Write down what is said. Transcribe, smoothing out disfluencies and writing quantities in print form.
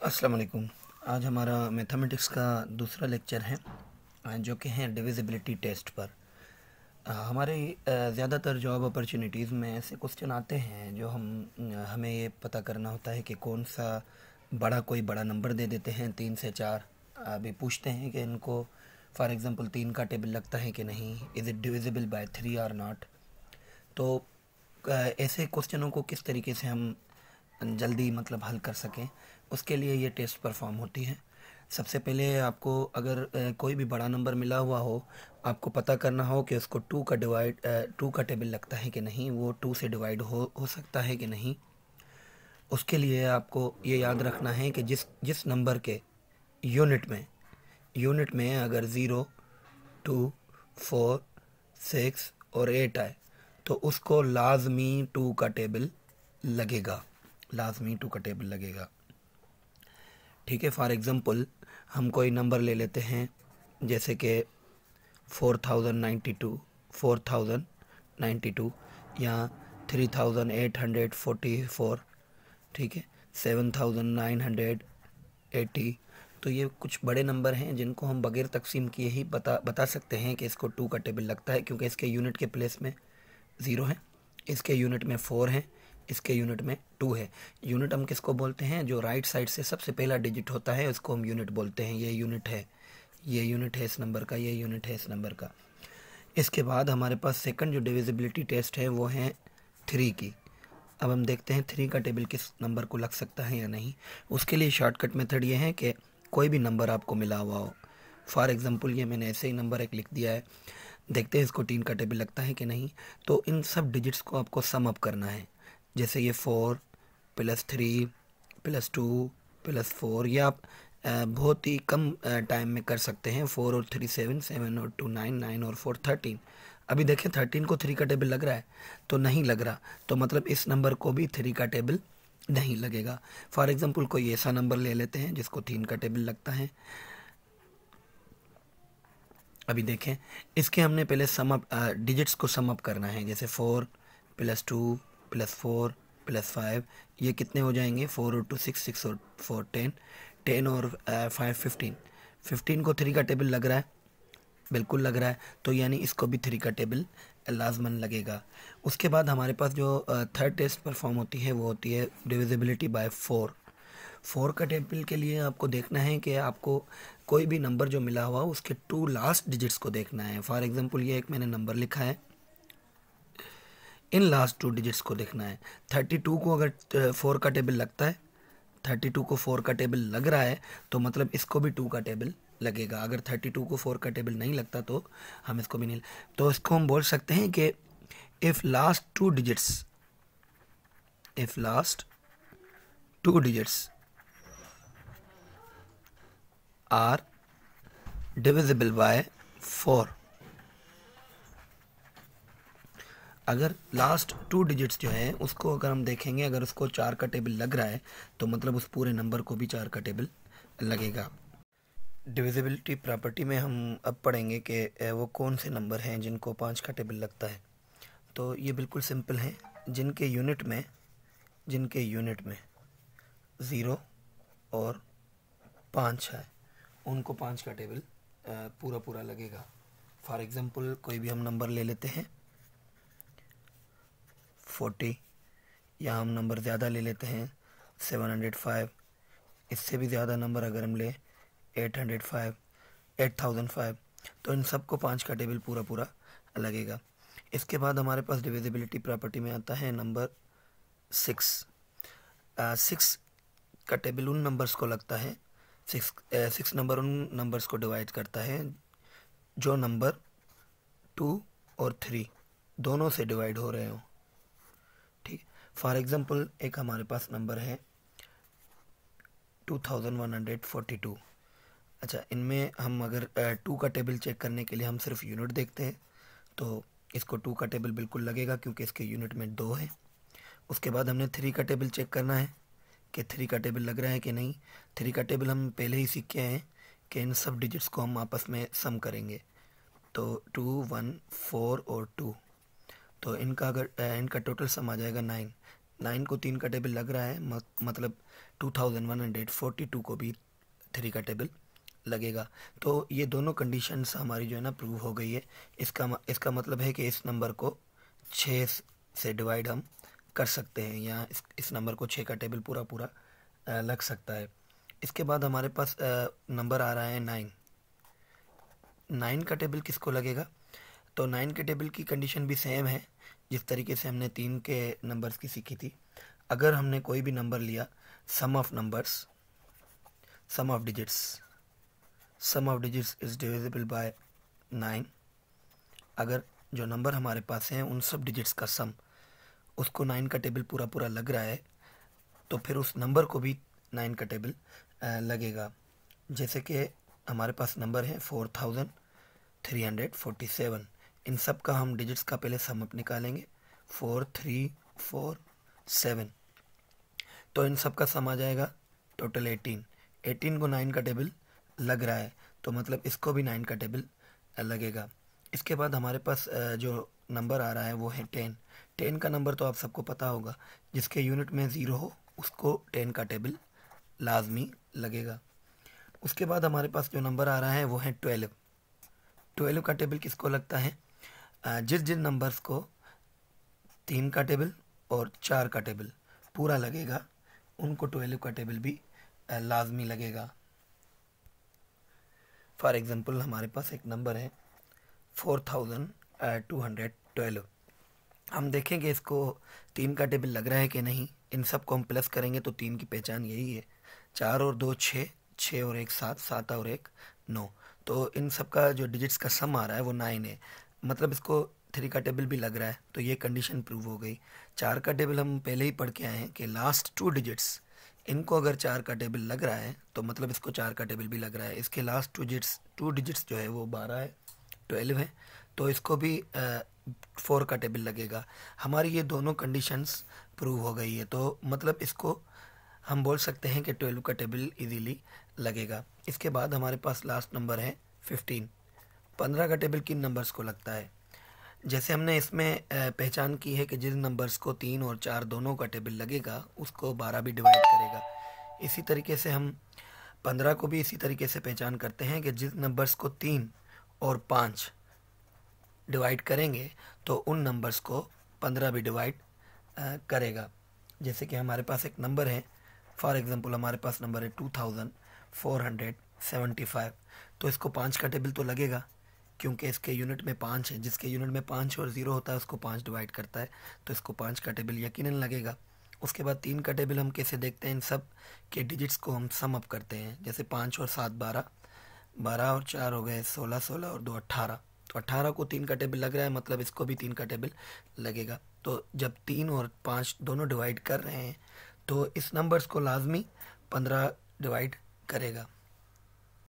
अस्सलाम वालेकुम। आज हमारा मैथमेटिक्स का दूसरा लेक्चर है जो कि है डिविजिबिलिटी टेस्ट पर। हमारे ज़्यादातर जॉब अपॉर्चुनिटीज़ में ऐसे क्वेश्चन आते हैं जो हमें ये पता करना होता है कि कौन सा कोई बड़ा नंबर दे देते हैं 3 से 4। अभी पूछते हैं कि इनको फॉर एग्ज़ाम्पल 3 का टेबल लगता है कि नहीं, इज़ इट डिविजिबल बाय 3 और नॉट। तो ऐसे क्वेश्चनों को किस तरीके से हम जल्दी हल कर सकें, उसके लिए ये टेस्ट परफॉर्म होती है। सबसे पहले आपको अगर कोई भी बड़ा नंबर मिला हुआ हो, आपको पता करना हो कि उसको टू का टेबल लगता है कि नहीं, वो 2 से डिवाइड हो सकता है कि नहीं। उसके लिए आपको ये याद रखना है कि जिस जिस नंबर के यूनिट में अगर 0, 2, 4, 6 और 8 आए तो उसको लाजमी 2 का टेबल लगेगा। ठीक है। फॉर एग्ज़ाम्पल हम कोई नंबर ले लेते हैं, जैसे कि 4092 या 3844, ठीक है, 7980। तो ये कुछ बड़े नंबर हैं जिनको हम बगैर तकसीम किए ही बता सकते हैं कि इसको 2 का टेबल लगता है, क्योंकि इसके यूनिट के प्लेस में 0 है, इसके यूनिट में 4 है, इसके यूनिट में 2 है। यूनिट हम किसको बोलते हैं? जो राइट साइड से सबसे पहला डिजिट होता है उसको हम यूनिट बोलते हैं। ये यूनिट है इस नंबर का, ये यूनिट है इस नंबर का। इसके बाद हमारे पास सेकंड जो डिविजिबिलिटी टेस्ट है वो है 3 की। अब हम देखते हैं 3 का टेबल किस नंबर को लग सकता है या नहीं। उसके लिए शॉर्टकट मेथड ये है कि कोई भी नंबर आपको मिला हुआ हो, फॉर एग्ज़ाम्पल ये मैंने ऐसे ही नंबर एक लिख दिया है, देखते हैं इसको 3 का टेबल लगता है कि नहीं। तो इन सब डिजिट्स को आपको सम अप करना है। जैसे ये 4 + 3 + 2 + 4, या आप बहुत ही कम टाइम में कर सकते हैं। 4 और 3 7, 7 और 2 9, 9 और 4 13। अभी देखें 13 को 3 का टेबल लग रहा है? तो नहीं लग रहा, तो मतलब इस नंबर को भी 3 का टेबल नहीं लगेगा। फॉर एग्ज़ाम्पल कोई ऐसा नंबर ले लेते हैं जिसको 3 का टेबल लगता है। अभी देखें, इसके हमने पहले डिजिट्स को सम अप करना है। जैसे 4 + 2 + 4 + 5, ये कितने हो जाएंगे? 4 और 2 6, 6 और 4 10, 10 और 5 15। 15 को 3 का टेबल लग रहा है? बिल्कुल लग रहा है। तो यानी इसको भी 3 का टेबल लाजमन लगेगा। उसके बाद हमारे पास जो थर्ड टेस्ट परफॉर्म होती है वो होती है डिविजिबिलिटी बाय 4। 4 का टेबल के लिए आपको देखना है कि आपको कोई भी नंबर जो मिला हुआ उसके 2 लास्ट डिजिट्स को देखना है। फॉर एग्ज़ाम्पल ये एक मैंने नंबर लिखा है, इन लास्ट 2 डिजिट्स को देखना है। 32 को अगर 4 का टेबल लगता है, 32 को 4 का टेबल लग रहा है, तो मतलब इसको भी 2 का टेबल लगेगा। अगर 32 को 4 का टेबल नहीं लगता तो हम इसको भी नहीं। तो इसको हम बोल सकते हैं कि if last two digits are divisible by 4, अगर लास्ट 2 डिजिट्स जो है उसको अगर हम देखेंगे, अगर उसको 4 का टेबल लग रहा है तो मतलब उस पूरे नंबर को भी 4 का टेबल लगेगा। डिविजिबिलिटी प्रॉपर्टी में हम अब पढ़ेंगे कि वो कौन से नंबर हैं जिनको 5 का टेबल लगता है। तो ये बिल्कुल सिंपल है। जिनके यूनिट में 0 और 5 है उनको 5 का टेबल पूरा लगेगा। फॉर एग्ज़ाम्पल कोई भी हम नंबर ले लेते हैं 40, या हम नंबर ज़्यादा ले लेते हैं 705, इससे भी ज़्यादा नंबर अगर हम ले 805, 8005, तो इन सबको 5 का टेबल पूरा लगेगा। इसके बाद हमारे पास डिविजिबिलिटी प्रॉपर्टी में आता है नंबर 6। 6 का टेबल उन नंबर्स को लगता है, 6 नंबर उन नंबर्स को डिवाइड करता है जो नंबर 2 और 3 दोनों से डिवाइड हो रहे हो। ठीक, फॉर एग्ज़ाम्पल एक हमारे पास नंबर है 2142। अच्छा, इनमें हम अगर 2 का टेबल चेक करने के लिए हम सिर्फ यूनिट देखते हैं तो इसको 2 का टेबल बिल्कुल लगेगा, क्योंकि इसके यूनिट में 2 है। उसके बाद हमने 3 का टेबल चेक करना है कि 3 का टेबल लग रहा है कि नहीं। 3 का टेबल हम पहले ही सीख के हैं कि इन सब डिजिट्स को हम आपस में सम करेंगे। तो 2 1 4 और 2, तो इनका अगर इनका टोटल सम आ जाएगा 9। 9 को 3 का टेबल लग रहा है, मतलब 2142 को भी 3 का टेबल लगेगा। तो ये दोनों कंडीशंस हमारी जो है ना प्रूव हो गई है। इसका मतलब है कि इस नंबर को 6 से डिवाइड हम कर सकते हैं, या इस नंबर को 6 का टेबल पूरा पूरा लग सकता है। इसके बाद हमारे पास नंबर आ रहा है 9। 9 का टेबल किसको लगेगा? तो 9 के टेबल की कंडीशन भी सेम है जिस तरीके से हमने 3 के नंबर्स की सीखी थी। अगर हमने कोई भी नंबर लिया, sum of digits is divisible by 9। अगर जो नंबर हमारे पास हैं उन सब डिजिट्स का सम, उसको 9 का टेबल पूरा पूरा लग रहा है, तो फिर उस नंबर को भी 9 का टेबल लगेगा। जैसे कि हमारे पास नंबर है 4347। इन सब का हम डिजिट्स का पहले सम अप निकालेंगे, 4347। तो इन सब का सम आ जाएगा टोटल 18। 18 को 9 का टेबल लग रहा है, तो मतलब इसको भी 9 का टेबल लगेगा। इसके बाद हमारे पास जो नंबर आ रहा है वो है 10। 10 का नंबर तो आप सबको पता होगा, जिसके यूनिट में 0 हो उसको 10 का टेबल लाजमी लगेगा। उसके बाद हमारे पास जो नंबर आ रहा है वो है 12। 12 का टेबल किसको लगता है? जिस जिन नंबर्स को 3 का टेबल और 4 का टेबल पूरा लगेगा, उनको 12 का टेबल भी लाजमी लगेगा। फॉर एग्जांपल हमारे पास एक नंबर है 4212। हम देखेंगे इसको 3 का टेबल लग रहा है कि नहीं। इन सब को हम प्लस करेंगे तो 3 की पहचान यही है, 4 और 2 6, 6 और 1 7, 7 और 1 9। तो इन सब का जो डिजिट्स का सम आ रहा है वो 9 है, मतलब इसको 3 का टेबल भी लग रहा है। तो ये कंडीशन प्रूव हो गई। 4 का टेबल हम पहले ही पढ़ के आए हैं कि लास्ट 2 डिजिट्स, इनको अगर 4 का टेबल लग रहा है तो मतलब इसको 4 का टेबल भी लग रहा है। इसके लास्ट 2 डिजिट्स जो है वो 12 है, 12 है, तो इसको भी 4 का टेबल लगेगा। हमारी ये दोनों कंडीशंस प्रूव हो गई है, तो मतलब इसको हम बोल सकते हैं कि 12 का टेबल इजीली लगेगा। इसके बाद हमारे पास लास्ट नंबर है 15। 15 का टेबल किन नंबर्स को लगता है? जैसे हमने इसमें पहचान की है कि जिन नंबर्स को 3 और 4 दोनों का टेबल लगेगा उसको 12 भी डिवाइड करेगा। इसी तरीके से हम 15 को भी इसी तरीके से पहचान करते हैं कि जिन नंबर्स को 3 और 5 डिवाइड करेंगे तो उन नंबर्स को 15 भी डिवाइड करेगा। जैसे कि हमारे पास एक नंबर है, फॉर एग्जांपल हमारे पास नंबर है 2475। तो इसको 5 का टेबल तो लगेगा क्योंकि इसके यूनिट में 5 है। जिसके यूनिट में 5 और 0 होता है उसको 5 डिवाइड करता है, तो इसको 5 का टेबल यकीनन लगेगा। उसके बाद 3 का टेबल हम कैसे देखते हैं? इन सब के डिजिट्स को हम सम अप करते हैं। जैसे 5 और 7 12, 12 और 4 हो गए 16, 16 और 2 18। तो 18 को 3 का टेबल लग रहा है, मतलब इसको भी 3 का टेबल लगेगा। तो जब 3 और 5 दोनों डिवाइड कर रहे हैं तो इस नंबर्स को लाजमी 15 डिवाइड करेगा।